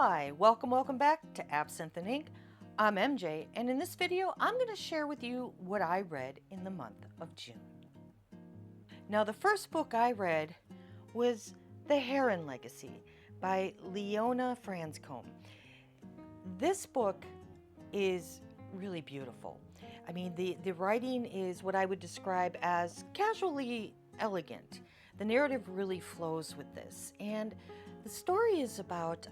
Hi, welcome back to Absinthe and Ink. I'm MJ, and in this video, I'm going to share with you what I read in the month of June. Now, the first book I read was The Heron Legacy by Leona Franscombe. This book is really beautiful. I mean, the writing is what I would describe as casually elegant. The narrative really flows with this, and the story is about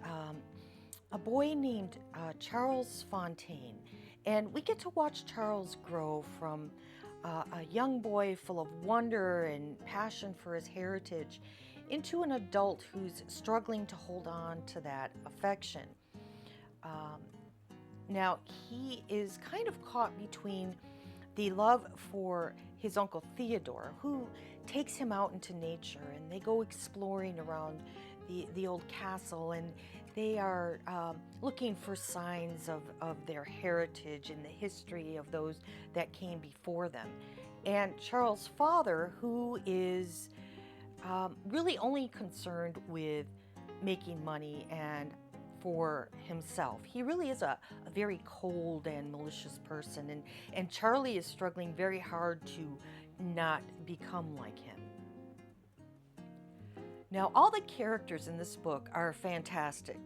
a boy named Charles Fontaine, and we get to watch Charles grow from a young boy full of wonder and passion for his heritage into an adult who's struggling to hold on to that affection. Um, Now, he is kind of caught between the love for his uncle Theodore, who takes him out into nature, and they go exploring around the old castle, and they are looking for signs of their heritage and the history of those that came before them. And Charles' father, who is really only concerned with making money and for himself. He really is a very cold and malicious person, and Charlie is struggling very hard to not become like him. Now, all the characters in this book are fantastic.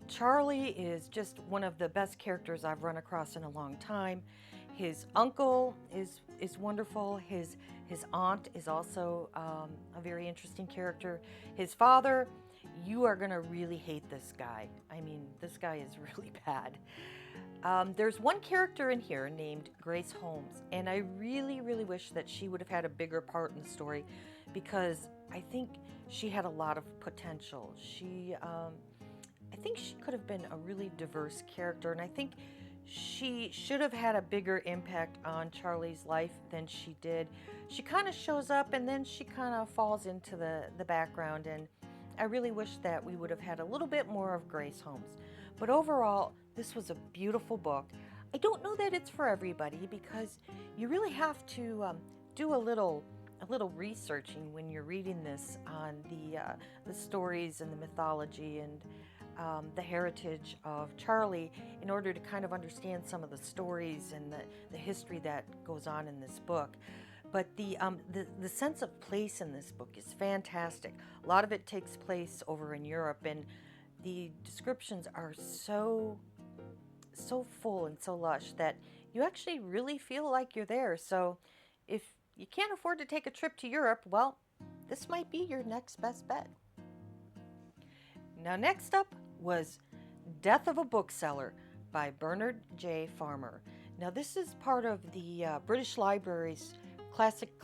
Charlie is just one of the best characters I've run across in a long time. His uncle is wonderful. His aunt is also a very interesting character. His father, you are going to really hate this guy. I mean, this guy is really bad. There's one character in here named Grace Holmes, and I really wish that she would have had a bigger part in the story, because I think she had a lot of potential. I think she could have been a really diverse character, and I think she should have had a bigger impact on Charlie's life than she did. She kind of shows up and then she kind of falls into the background, and I really wish that we would have had a little bit more of Grace Holmes. But overall, this was a beautiful book. I don't know that it's for everybody, because you really have to do a little researching when you're reading this on the stories and the mythology and the heritage of Charlie, in order to kind of understand some of the stories and the history that goes on in this book. But the sense of place in this book is fantastic. A lot of it takes place over in Europe, and the descriptions are so full and so lush that you actually really feel like you're there. So if you can't afford to take a trip to Europe, well, this might be your next best bet. Now, next up was Death of a Bookseller by Bernard J. Farmer. Now, this is part of the British Library's classic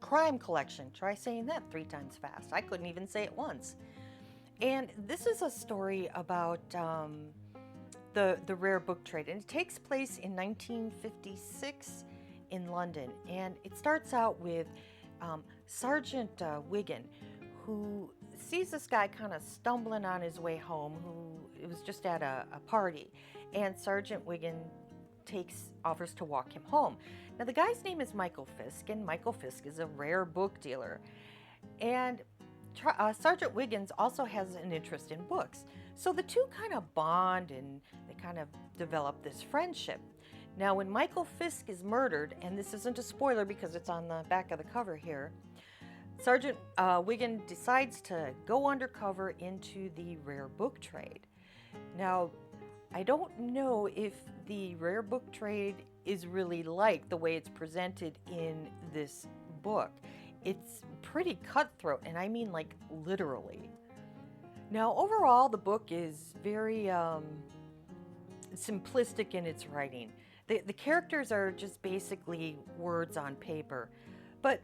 crime collection. Try saying that 3 times fast. I couldn't even say it once. And this is a story about the rare book trade, and it takes place in 1956 in London. And it starts out with Sergeant Wiggin, who sees this guy kind of stumbling on his way home, who it was just at a party, and Sergeant Wiggin offers to walk him home. Now, the guy's name is Michael Fisk, and Michael Fisk is a rare book dealer, and Sergeant Wiggins also has an interest in books. So the two kind of bond, and they kind of develop this friendship. Now, when Michael Fisk is murdered, and this isn't a spoiler because it's on the back of the cover here, Sergeant Wiggin decides to go undercover into the rare book trade. Now, I don't know if the rare book trade is really like the way it's presented in this book. It's pretty cutthroat, and I mean like literally. Now, overall, the book is very simplistic in its writing. The characters are just basically words on paper. But,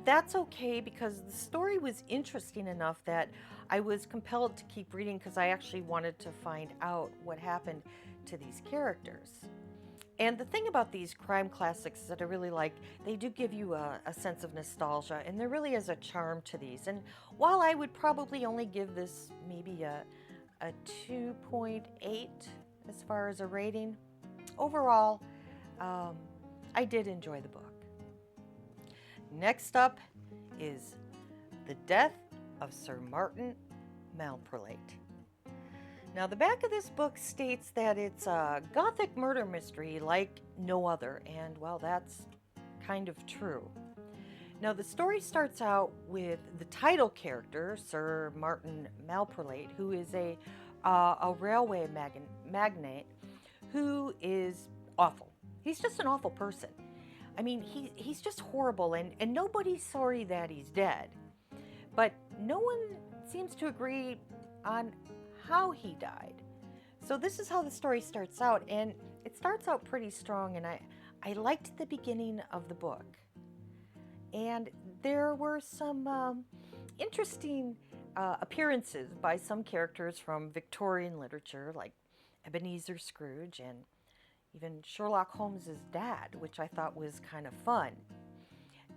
that's okay, because the story was interesting enough that I was compelled to keep reading, because I actually wanted to find out what happened to these characters. And the thing about these crime classics that I really like, they do give you a sense of nostalgia, and there really is a charm to these. And while I would probably only give this maybe a 2.8 as far as a rating, overall, I did enjoy the book. Next up is The Death of Sir Martin Malprolate. Now, the back of this book states that it's a gothic murder mystery like no other, and well, that's kind of true. Now, the story starts out with the title character, Sir Martin Malprolate, who is a railway magnate who is awful. He's just an awful person. I mean, he's just horrible, and nobody's sorry that he's dead. But no one seems to agree on how he died. So this is how the story starts out, and it starts out pretty strong, and I liked the beginning of the book. And there were some interesting appearances by some characters from Victorian literature, like Ebenezer Scrooge and even Sherlock Holmes's dad, which I thought was kind of fun.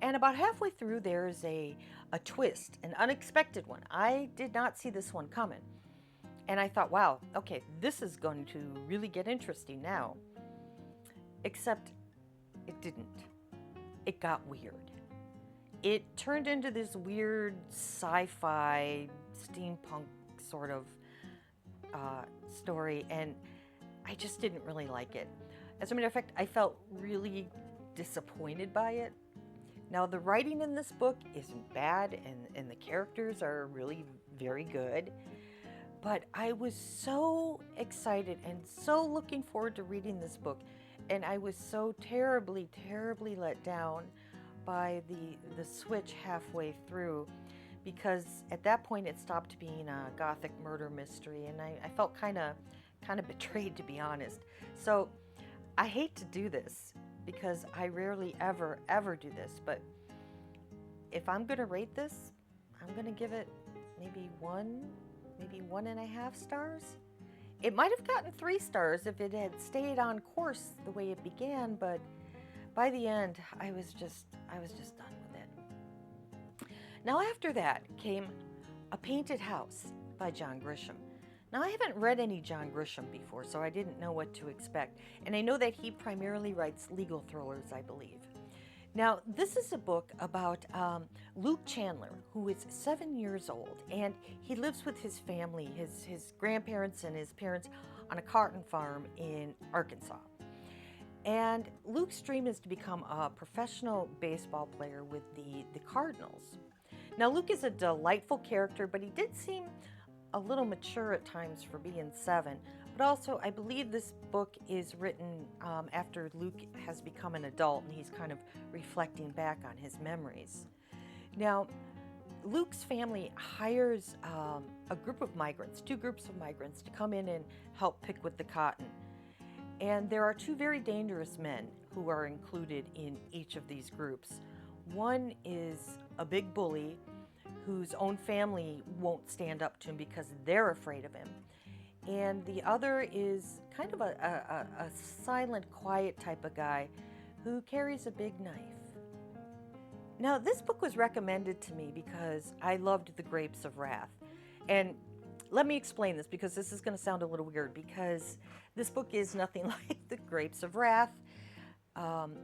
And about halfway through, there's a twist, an unexpected one. I did not see this one coming. And I thought, wow, okay, this is going to really get interesting now. Except it didn't. It got weird. It turned into this weird sci-fi, steampunk sort of story, and I just didn't really like it. As a matter of fact, I felt really disappointed by it. Now, the writing in this book isn't bad, and the characters are really very good, but I was so excited and so looking forward to reading this book, and I was so terribly, terribly let down by the switch halfway through, because at that point it stopped being a gothic murder mystery, and I felt kind of betrayed, to be honest. So I hate to do this because I rarely ever do this, but if I'm gonna rate this, I'm gonna give it maybe 1.5 stars. It might have gotten 3 stars if it had stayed on course the way it began, but by the end, I was just done with it. Now, after that came A Painted House by John Grisham. Now, I haven't read any John Grisham before, so I didn't know what to expect. And I know that he primarily writes legal thrillers, I believe. Now, this is a book about Luke Chandler, who is 7 years old, and he lives with his family, his grandparents and his parents, on a cotton farm in Arkansas. And Luke's dream is to become a professional baseball player with the Cardinals. Now, Luke is a delightful character, but he did seem a little mature at times for being 7. But also, I believe this book is written after Luke has become an adult, and he's kind of reflecting back on his memories. Now, Luke's family hires a group of migrants, 2 groups of migrants, to come in and help pick with the cotton. And there are 2 very dangerous men who are included in each of these groups. One is a big bully whose own family won't stand up to him because they're afraid of him. And the other is kind of a silent, quiet type of guy who carries a big knife. Now, this book was recommended to me because I loved The Grapes of Wrath. And let me explain this, because this is going to sound a little weird, because this book is nothing like The Grapes of Wrath.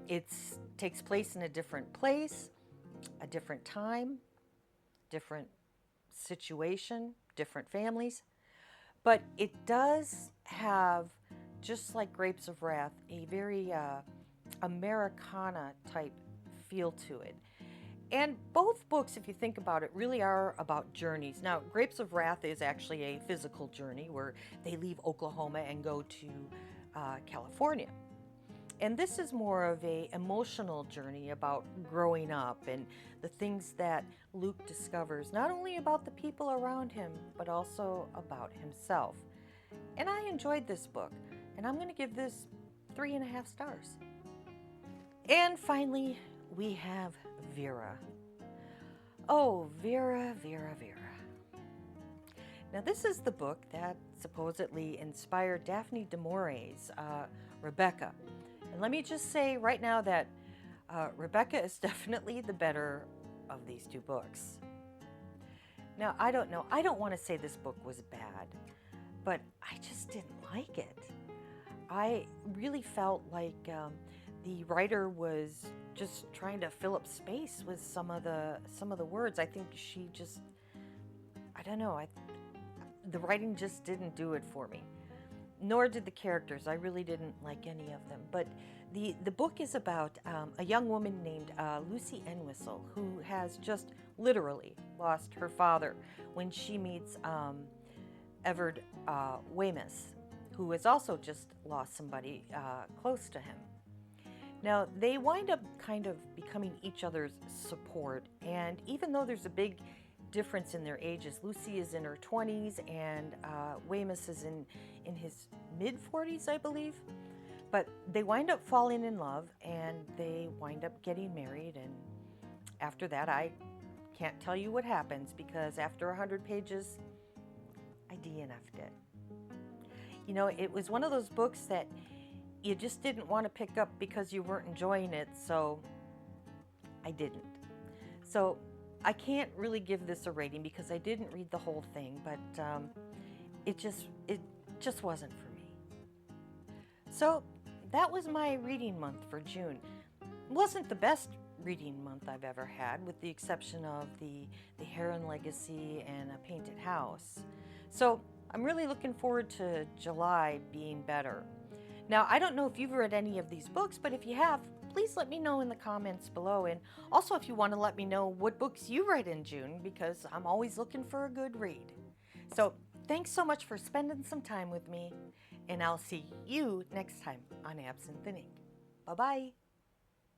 It takes place in a different place, a different time, different situation, different families. But it does have, just like Grapes of Wrath, a very Americana type feel to it. And both books, if you think about it, really are about journeys. Now, Grapes of Wrath is actually a physical journey where they leave Oklahoma and go to California. And this is more of an emotional journey about growing up and the things that Luke discovers, not only about the people around him, but also about himself. And I enjoyed this book, and I'm going to give this 3.5 stars. And finally, we have Vera. Oh, Vera, Vera, Vera. Now, this is the book that supposedly inspired Daphne du Maurier's Rebecca. And let me just say right now that Rebecca is definitely the better of these 2 books. Now, I don't know. I don't want to say this book was bad, but I just didn't like it. I really felt like the writer was just trying to fill up space with some of the words. I think she just, I don't know. the writing just didn't do it for me. Nor did the characters. I really didn't like any of them. But the book is about a young woman named Lucy Entwistle, who has just literally lost her father when she meets Everard Weymouth, who has also just lost somebody close to him. Now, they wind up kind of becoming each other's support, and even though there's a big difference in their ages, Lucy is in her 20s and Weymouth is in his mid-40s, I believe. But they wind up falling in love, and they wind up getting married, and after that, I can't tell you what happens, because after 100 pages, I DNF'd it. You know, it was one of those books that you just didn't want to pick up because you weren't enjoying it, so I didn't. So I can't really give this a rating because I didn't read the whole thing, but it just wasn't for me. So that was my reading month for June. It wasn't the best reading month I've ever had, with the exception of the Heron Legacy and A Painted House. So I'm really looking forward to July being better. Now, I don't know if you've read any of these books, but if you have, please let me know in the comments below. And also, if you want to let me know what books you read in June, because I'm always looking for a good read. So thanks so much for spending some time with me, and I'll see you next time on Absinthe and Ink. Bye-bye.